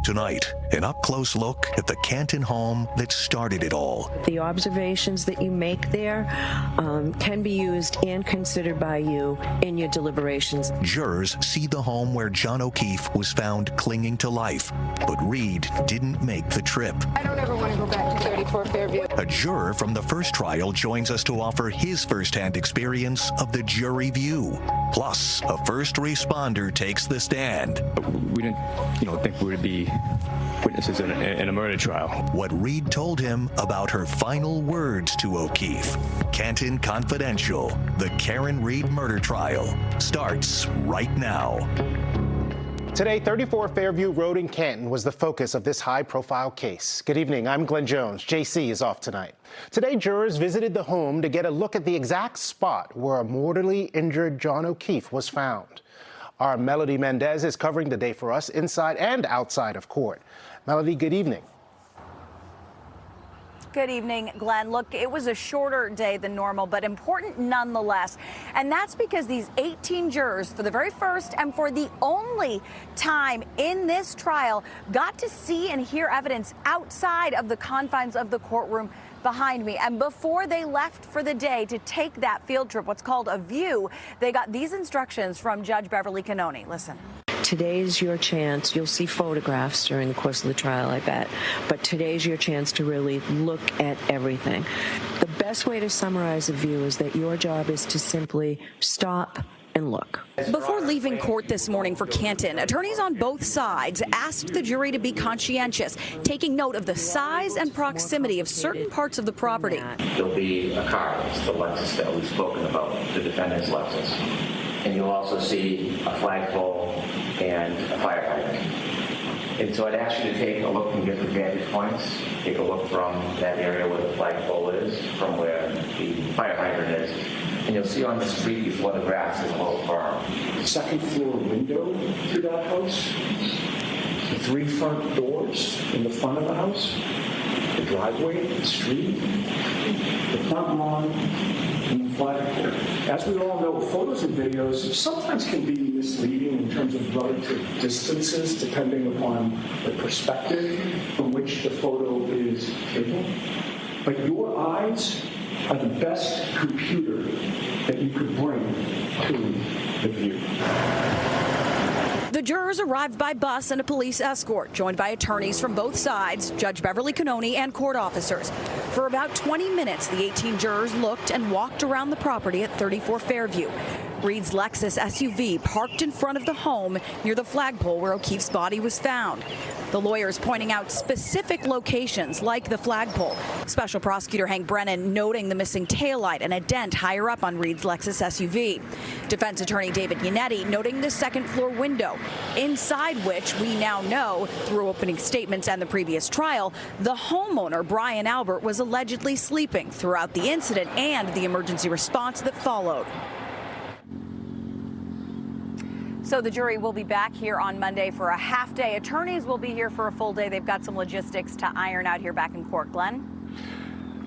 Tonight, an up-close look at the Canton home that started it all. The observations that you make there can be used and considered by you in your deliberations. Jurors see the home where John O'Keefe was found clinging to life, but Reed didn't make the trip. I don't ever want to go back to 34 Fairview. A juror from the first trial joins us to offer his firsthand experience of the jury view. Plus, a first responder takes the stand. We didn't, think we would be witnesses in a murder trial. What Reed told him about her final words to O'Keefe. Canton Confidential, the Karen Reed murder trial, starts right now. Today, 34 Fairview Road in Canton was the focus of this high-profile case. Good evening, I'm Glenn Jones. JC is off tonight. Today, jurors visited the home to get a look at the exact spot where a mortally injured John O'Keefe was found. Our Melody Mendez is covering the day for us inside and outside of court. Melody, good evening. Good evening, Glenn. Look, it was a shorter day than normal, but important nonetheless. And that's because these 18 jurors, for the very first and for the only time in this trial, got to see and hear evidence outside of the confines of the courtroom behind me. And before they left for the day to take that field trip, what's called a view, they got these instructions from Judge Beverly Canoni. Listen. Today's your chance. You'll see photographs during the course of the trial, I bet. But today's your chance to really look at everything. The best way to summarize a view is that your job is to simply stop and look. Before leaving court this morning for Canton, attorneys on both sides asked the jury to be conscientious, taking note of the size and proximity of certain parts of the property. There'll be a car, it's the Lexus that we've spoken about, the defendant's Lexus. And you'll also see a flagpole and a fire hydrant. And so I'd ask you to take a look from different vantage points. Take a look from that area where the flagpole is, from where the fire hydrant is. And you'll see on the street before the grass is a little farm. The second floor window to that house, the 3 front doors in the front of the house, the driveway, the street, the front lawn, and the flagpole. As we all know, photos and videos sometimes can be misleading in terms of relative distances, depending upon the perspective from which the photo is taken. But your eyes are the best computer that you could bring to the view. The jurors arrived by bus and a police escort, joined by attorneys from both sides, Judge Beverly Canoni and court officers. For about 20 minutes, the 18 jurors looked and walked around the property at 34 Fairview. Reed's Lexus SUV parked in front of the home near the flagpole where O'Keefe's body was found. The lawyers pointing out specific locations like the flagpole. Special Prosecutor Hank Brennan noting the missing taillight and a dent higher up on Reed's Lexus SUV. Defense attorney David Yannetti noting the second floor window, inside which we now know, through opening statements and the previous trial, the homeowner, Brian Albert, was allegedly sleeping throughout the incident and the emergency response that followed. So the jury will be back here on Monday for a half day. Attorneys will be here for a full day. They've got some logistics to iron out here back in court. Glenn?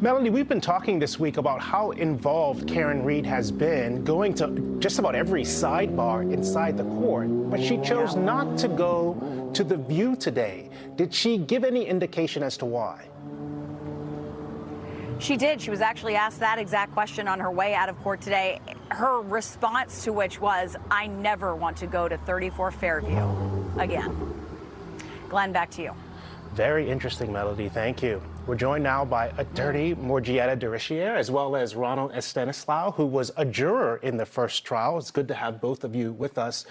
Melanie, we've been talking this week about how involved Karen Reed has been, going to just about every sidebar inside the court, but she chose not to go to the view today. Did she give any indication as to why? She did. She was actually asked that exact question on her way out of court today. Her response to which was, I never want to go to 34 Fairview again. Glenn, back to you. Very interesting, Melody. Thank you. We're joined now by attorney Morgietta Derichier, as well as Ronald Estanislao, who was a juror in the first trial. It's good to have both of you with us.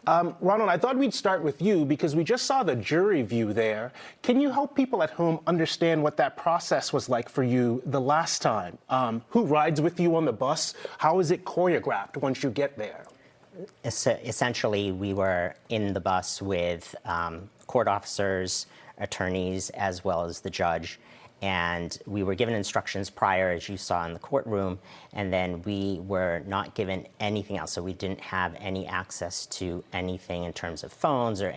Ronald, I thought we'd start with you because we just saw the jury view there. Can you help people at home understand what that process was like for you the last time? Who rides with you on the bus? How is it choreographed once you get there? Essentially, we were in the bus with court officers, attorneys, as well as the judge. And we were given instructions prior, as you saw in the courtroom, and then we were not given anything else. So we didn't have any access to anything in terms of phones or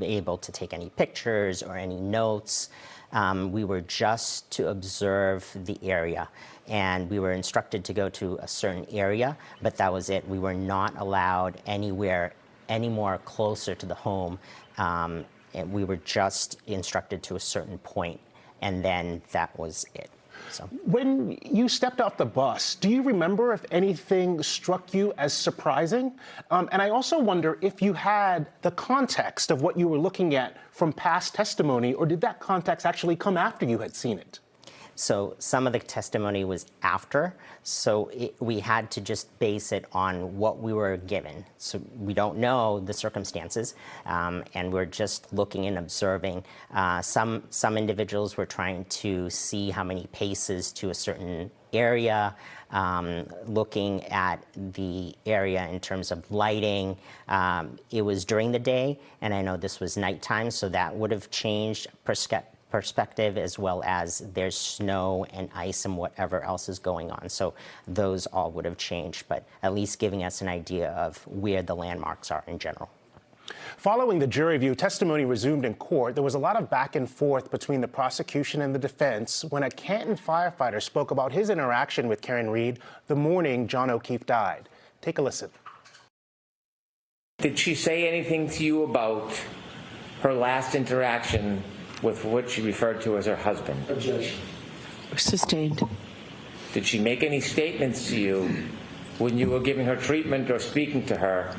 able to take any pictures or any notes. We were just to observe the area, and we were instructed to go to a certain area, but that was it. We were not allowed anywhere any more closer to the home and we were just instructed to a certain point, and then that was it. So. When you stepped off the bus, do you remember if anything struck you as surprising? And I also wonder if you had the context of what you were looking at from past testimony, or did that context actually come after you had seen it? So some of the testimony was after, so we had to just base it on what we were given. So we don't know the circumstances, and we're just looking and observing. Some individuals were trying to see how many paces to a certain area, looking at the area in terms of lighting. It was during the day, and I know this was nighttime, so that would have changed perspective, as well as there's snow and ice and whatever else is going on. So those all would have changed, but at least giving us an idea of where the landmarks are in general. Following the jury view, testimony resumed in court. There was a lot of back and forth between the prosecution and the defense when a Canton firefighter spoke about his interaction with Karen Reed the morning John O'Keefe died. Take a listen. Did she say anything to you about her last interaction with what she referred to as her husband? Objection. Sustained. Did she make any statements to you when you were giving her treatment or speaking to her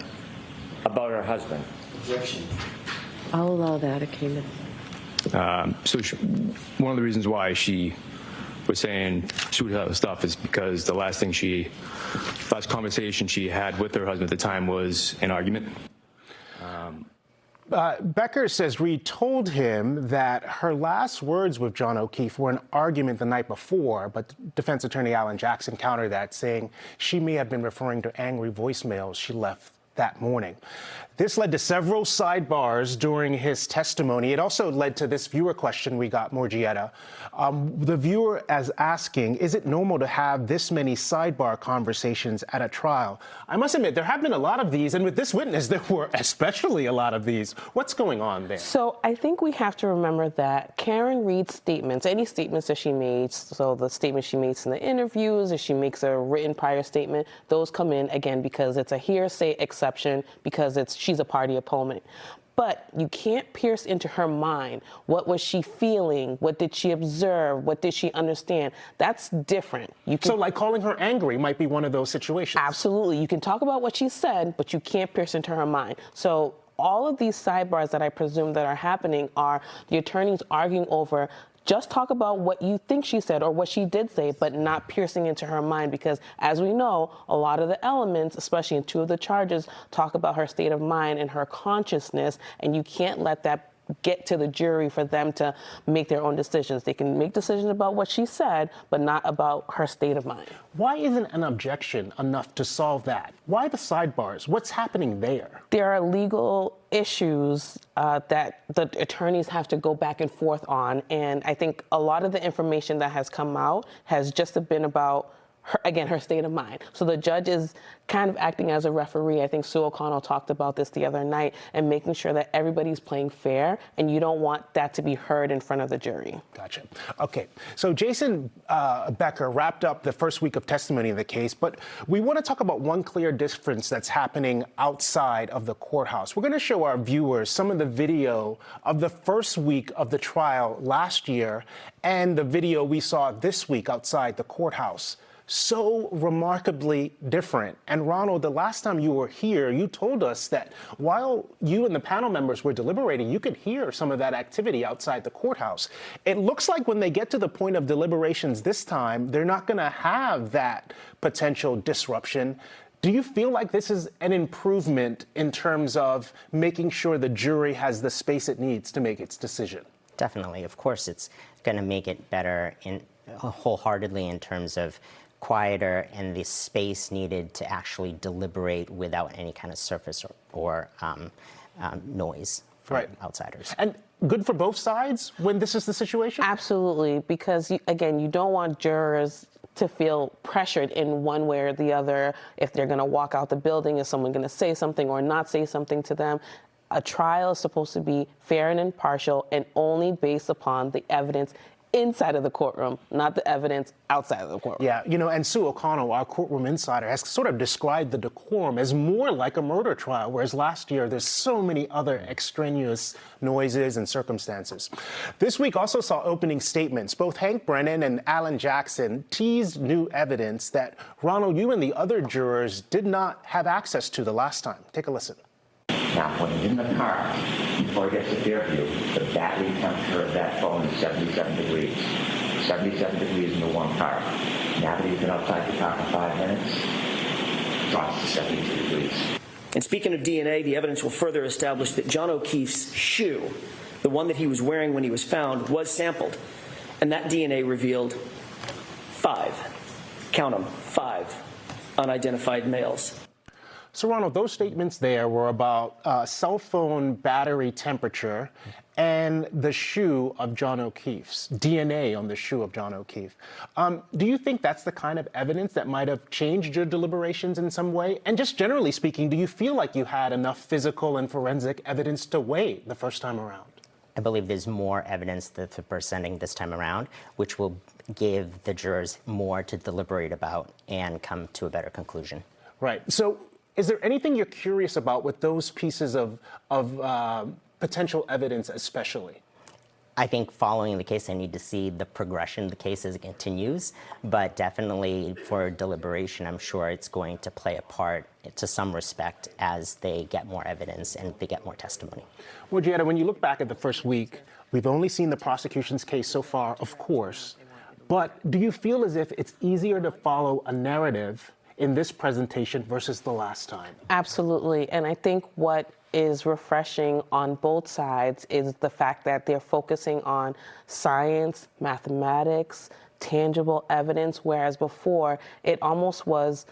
about her husband? Objection. I'll allow that, Akeem. One of the reasons why she was saying she would have stuff is because the last conversation she had with her husband at the time was an argument. Becker says Reed told him that her last words with John O'Keefe were an argument the night before, but defense attorney Alan Jackson countered that, saying she may have been referring to angry voicemails she left that morning. This led to several sidebars during his testimony. It also led to this viewer question we got, Morgietta. The viewer is asking, is it normal to have this many sidebar conversations at a trial? I must admit, there have been a lot of these, and with this witness, there were especially a lot of these. What's going on there? So I think we have to remember that Karen Reed's statements, any statements that she made, so the statements she makes in the interviews, if she makes a written prior statement, those come in, again, because it's a hearsay exception, because she's a party opponent. But you can't pierce into her mind. What was she feeling? What did she observe? What did she understand? That's different. So like calling her angry might be one of those situations? Absolutely. You can talk about what she said, but you can't pierce into her mind. So all of these sidebars that I presume that are happening are the attorneys arguing over, just talk about what you think she said or what she did say, but not piercing into her mind, because as we know, a lot of the elements, especially in two of the charges, talk about her state of mind and her consciousness, and you can't let that get to the jury for them to make their own decisions. They can make decisions about what she said, but not about her state of mind. Why isn't an objection enough to solve that? Why the sidebars? What's happening there? There are legal issues that the attorneys have to go back and forth on, and I think a lot of the information that has come out has just been about her state of mind. So the judge is kind of acting as a referee. I think Sue O'Connell talked about this the other night, and making sure that everybody's playing fair, and you don't want that to be heard in front of the jury. Gotcha. Okay. So Jason Becker wrapped up the first week of testimony in the case, but we want to talk about one clear difference that's happening outside of the courthouse. We're going to show our viewers some of the video of the first week of the trial last year and the video we saw this week outside the courthouse. So remarkably different. And Ronald, the last time you were here, you told us that while you and the panel members were deliberating, you could hear some of that activity outside the courthouse. It looks like when they get to the point of deliberations this time, they're not going to have that potential disruption. Do you feel like this is an improvement in terms of making sure the jury has the space it needs to make its decision? Definitely. Of course, it's going to make it better wholeheartedly in terms of quieter and the space needed to actually deliberate without any kind of surface or noise from outsiders. And good for both sides when this is the situation? Absolutely, because, again, you don't want jurors to feel pressured in one way or the other. If they're going to walk out the building, is someone going to say something or not say something to them? A trial is supposed to be fair and impartial and only based upon the evidence inside of the courtroom, not the evidence outside of the courtroom. Yeah, and Sue O'Connell, our courtroom insider, has sort of described the decorum as more like a murder trial, whereas last year there's so many other extraneous noises and circumstances. This week also saw opening statements. Both Hank Brennan and Alan Jackson teased new evidence that, Ronald, you and the other jurors did not have access to the last time. Take a listen. Now, when he's in the car, before he gets to Fairview, the battery temperature of that phone is 77 degrees. 77 degrees in the warm car. Now that he's been outside the car for 5 minutes, it drops to 72 degrees. And speaking of DNA, the evidence will further establish that John O'Keefe's shoe, the one that he was wearing when he was found, was sampled. And that DNA revealed 5, count them, 5 unidentified males. So, Ronald, those statements there were about cell phone battery temperature and the shoe of John O'Keefe's, DNA on the shoe of John O'Keefe. Do you think that's the kind of evidence that might have changed your deliberations in some way? And just generally speaking, do you feel like you had enough physical and forensic evidence to weigh the first time around? I believe there's more evidence that we're presenting this time around, which will give the jurors more to deliberate about and come to a better conclusion. Right. So, is there anything you're curious about with those pieces of potential evidence especially? I think following the case, I need to see the progression of the case as it continues, but definitely for deliberation, I'm sure it's going to play a part to some respect as they get more evidence and they get more testimony. Well, Gietta, when you look back at the first week, we've only seen the prosecution's case so far, of course, but do you feel as if it's easier to follow a narrative in this presentation versus the last time? Absolutely. And I think what is refreshing on both sides is the fact that they're focusing on science, mathematics, tangible evidence, whereas before it almost was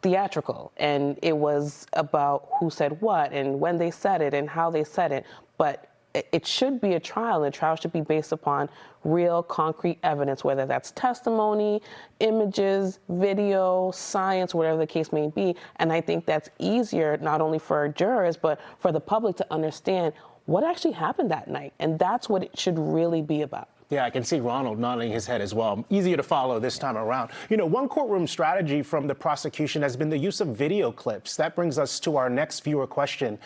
theatrical and it was about who said what and when they said it and how they said it. But it should be a trial. The trial should be based upon real, concrete evidence, whether that's testimony, images, video, science, whatever the case may be. And I think that's easier not only for jurors, but for the public to understand what actually happened that night. And that's what it should really be about. Yeah, I can see Ronald nodding his head as well. Easier to follow this time around. One courtroom strategy from the prosecution has been the use of video clips. That brings us to our next viewer question.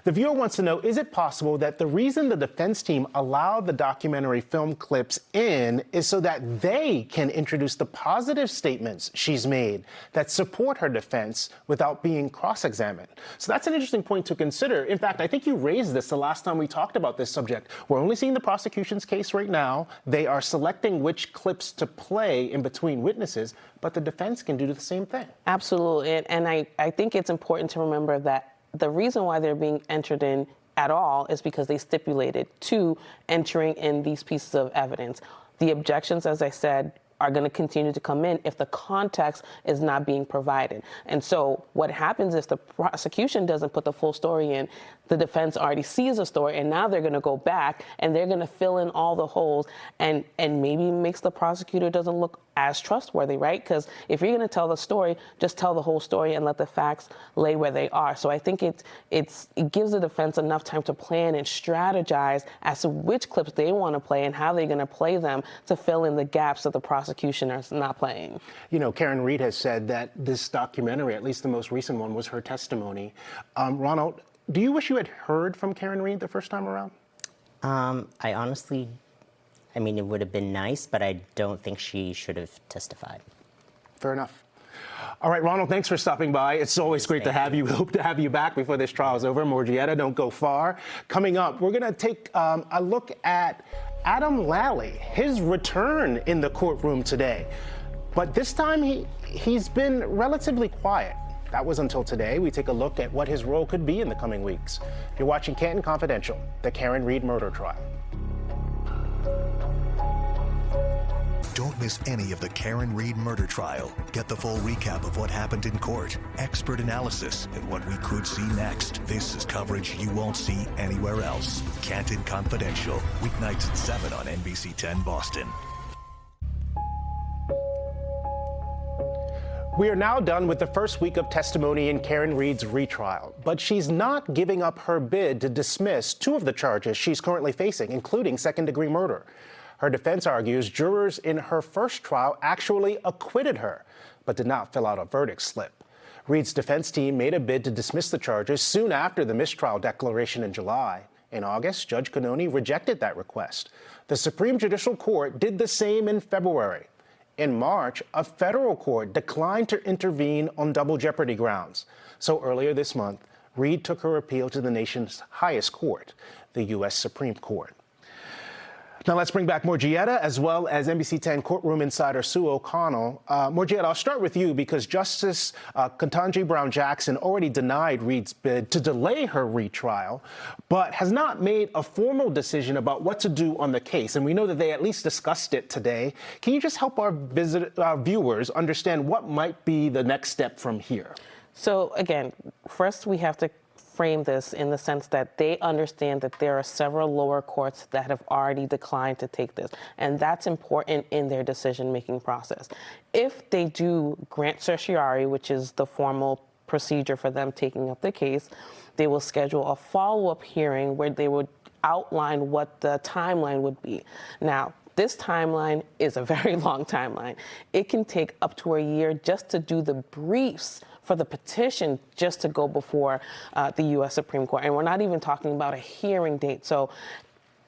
The viewer wants to know, is it possible that the reason the defense team allowed the documentary film clips in is so that they can introduce the positive statements she's made that support her defense without being cross-examined? So that's an interesting point to consider. In fact, I think you raised this the last time we talked about this subject. We're only seeing the prosecution's case right now. They are selecting which clips to play in between witnesses, but the defense can do the same thing. Absolutely. And I think it's important to remember that the reason why they're being entered in at all is because they stipulated to entering in these pieces of evidence. The objections, as I said, are going to continue to come in if the context is not being provided. And so what happens if the prosecution doesn't put the full story in, the defense already sees the story, and now they're going to go back and they're going to fill in all the holes and maybe makes the prosecutor doesn't look as trustworthy, right? Because if you're going to tell the story, just tell the whole story and let the facts lay where they are. So I think it gives the defense enough time to plan and strategize as to which clips they want to play and how they're going to play them to fill in the gaps that the prosecution is not playing. Karen Reed has said that this documentary, at least the most recent one, was her testimony. Ronald, do you wish you had heard from Karen Reed the first time around? I honestly, it would have been nice, but I don't think she should have testified. Fair enough. All right, Ronald, thanks for stopping by. It's always great to have you. Hope to have you back before this trial is over. Morgietta, don't go far. Coming up, we're going to take a look at Adam Lally, his return in the courtroom today. But this time, he's been relatively quiet. That was until today. We take a look at what his role could be in the coming weeks. You're watching Canton Confidential, the Karen Reed murder trial. Don't miss any of the Karen Reed murder trial. Get the full recap of what happened in court, expert analysis, and what we could see next. This is coverage you won't see anywhere else. Canton Confidential, weeknights at 7 on NBC 10 Boston. We are now done with the first week of testimony in Karen Reed's retrial, but she's not giving up her bid to dismiss 2 of the charges she's currently facing, including second-degree murder. Her defense argues jurors in her first trial actually acquitted her, but did not fill out a verdict slip. Reed's defense team made a bid to dismiss the charges soon after the mistrial declaration in July. In August, Judge Canton rejected that request. The Supreme Judicial Court did the same in February. In March, a federal court declined to intervene on double jeopardy grounds. So earlier this month, Reed took her appeal to the nation's highest court, the U.S. Supreme Court. Now let's bring back Morgietta as well as NBC 10 courtroom insider Sue O'Connell. Morgietta, I'll start with you because Justice Ketanji Brown Jackson already denied Reed's bid to delay her retrial, but has not made a formal decision about what to do on the case. And we know that they at least discussed it today. Can you just help our viewers understand what might be the next step from here? So again, first we have to frame this in the sense that they understand that there are several lower courts that have already declined to take this, and that's important in their decision-making process. If they do grant certiorari, which is the formal procedure for them taking up the case, they will schedule a follow-up hearing where they would outline what the timeline would be. Now, this timeline is a very long timeline. It can take up to a year just to do the briefs for the petition just to go before the U.S. Supreme Court. And we're not even talking about a hearing date. So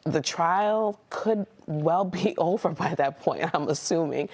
the trial could well be over by that point, I'm assuming,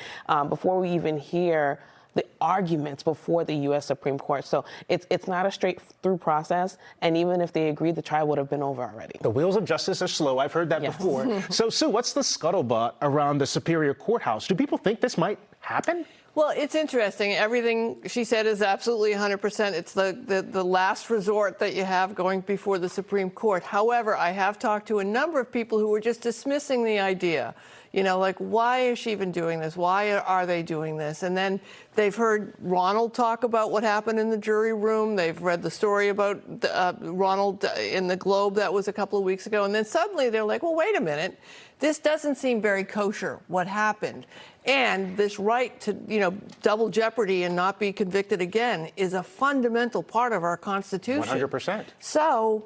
before we even hear the arguments before the U.S. Supreme Court. So it's not a straight-through process, and even if they agree, the trial would have been over already. The wheels of justice are slow. I've heard that before. So, Sue, what's the scuttlebutt around the Superior Courthouse? Do people think this might happen? Well, it's interesting. Everything she said is absolutely 100%. It's the last resort that you have going before the Supreme Court. However, I have talked to a number of people who were just dismissing the idea. You know, like, why is she even doing this? Why are they doing this? And then they've heard Ronald talk about what happened in the jury room. They've read the story about Ronald in the Globe that was a couple of weeks ago. And then suddenly they're like, well, wait a minute. This doesn't seem very kosher, what happened. And this right to, double jeopardy and not be convicted again is a fundamental part of our Constitution. 100%. So,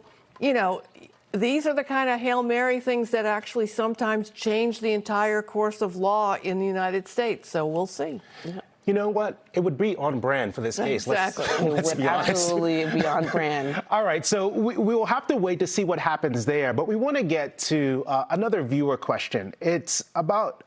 these are the kind of Hail Mary things that actually sometimes change the entire course of law in the United States. So we'll see. You know what? It would be on brand for this case. Exactly. Let's be honest. Absolutely be on brand. All right, so we will have to wait to see what happens there, but we want to get to another viewer question. It's about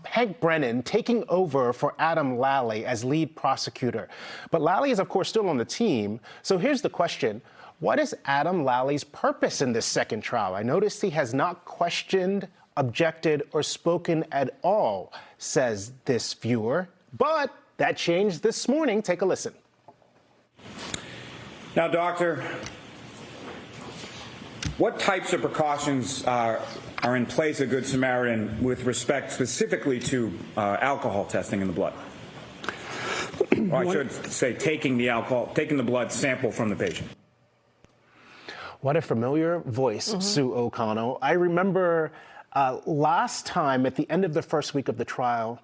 Hank Brennan taking over for Adam Lally as lead prosecutor. But Lally is, of course, still on the team. So here's the question. What is Adam Lally's purpose in this second trial? I noticed he has not questioned, objected, or spoken at all, says this viewer. But that changed this morning. Take a listen. Now, Doctor, what types of precautions are in place at Good Samaritan with respect specifically to alcohol testing in the blood? Or I should say taking the blood sample from the patient. What a familiar voice, Sue O'Connell. I remember last time at the end of the first week of the trial,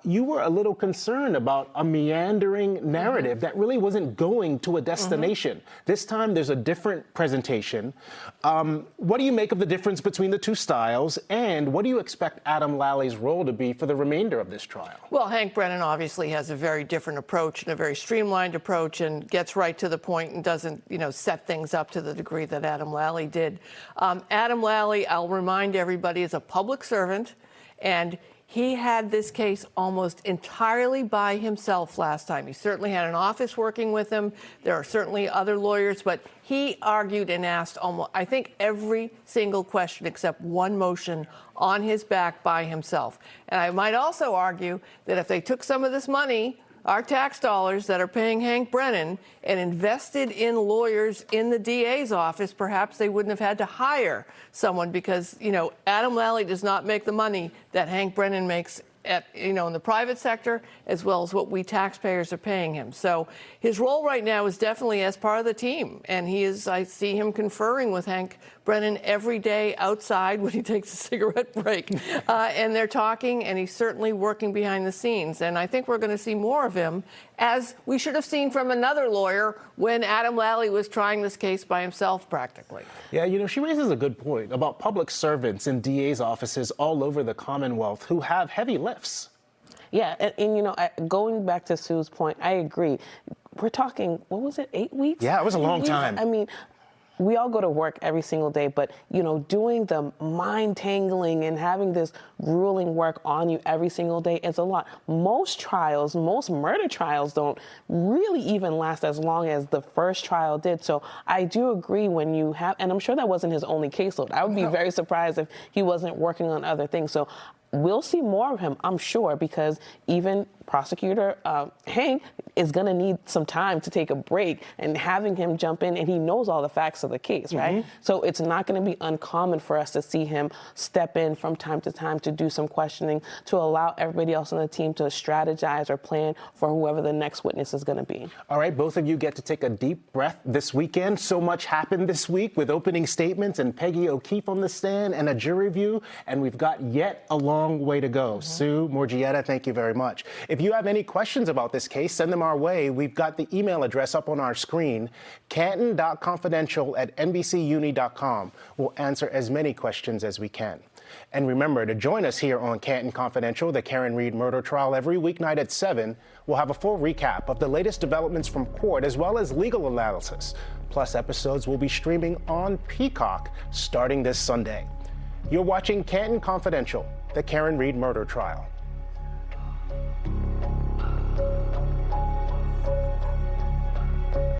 you were a little concerned about a meandering narrative that really wasn't going to a destination. This time there's a different presentation. What do you make of the difference between the two styles, and what do you expect Adam Lally's role to be for the remainder of this trial? Well, Hank Brennan obviously has a very different approach and a very streamlined approach and gets right to the point and doesn't, set things up to the degree that Adam Lally did. Adam Lally, I'll remind everybody, is a public servant, and he had this case almost entirely by himself last time. He certainly had an office working with him. There are certainly other lawyers, but he argued and asked almost, I think, every single question except one motion on his back by himself. And I might also argue that if they took some of this money, our tax dollars that are paying Hank Brennan, and invested in lawyers in the DA's office, perhaps they wouldn't have had to hire someone because, Adam Lally does not make the money that Hank Brennan makes in the private sector, as well as what we taxpayers are paying him. So his role right now is definitely as part of the team. And I see him conferring with Hank Brennan every day outside when he takes a cigarette break. And they're talking, and he's certainly working behind the scenes. And I think we're going to see more of him as we should have seen from another lawyer when Adam Lally was trying this case by himself practically. Yeah, you know, she raises a good point about public servants in DA's offices all over the Commonwealth who have heavy lifts. Yeah, and you know, going back to Sue's point, I agree. We're talking, what was it, 8 weeks? Yeah, it was a long time. I mean, we all go to work every single day, but, you know, doing the mind tangling and having this grueling work on you every single day is a lot. Most trials, most murder trials don't really even last as long as the first trial did. So I do agree when you have, and I'm sure that wasn't his only caseload. I would be very surprised if he wasn't working on other things. So we'll see more of him, I'm sure, because even prosecutor Hank is going to need some time to take a break, and having him jump in, and he knows all the facts of the case, right? Mm-hmm. So it's not going to be uncommon for us to see him step in from time to time to do some questioning, to allow everybody else on the team to strategize or plan for whoever the next witness is going to be. All right, both of you get to take a deep breath this weekend. So much happened this week with opening statements and Peggy O'Keefe on the stand and a jury view, and we've got yet a long way to go. Sue Morgietta, thank you very much. If you have any questions about this case, send them our way. We've got the email address up on our screen, canton.confidential@nbcuni.com. We'll answer as many questions as we can. And remember to join us here on Canton Confidential, the Karen Reed murder trial, every weeknight at 7. We'll have a full recap of the latest developments from court as well as legal analysis. Plus, episodes will be streaming on Peacock starting this Sunday. You're watching Canton Confidential, the Karen Reed murder trial.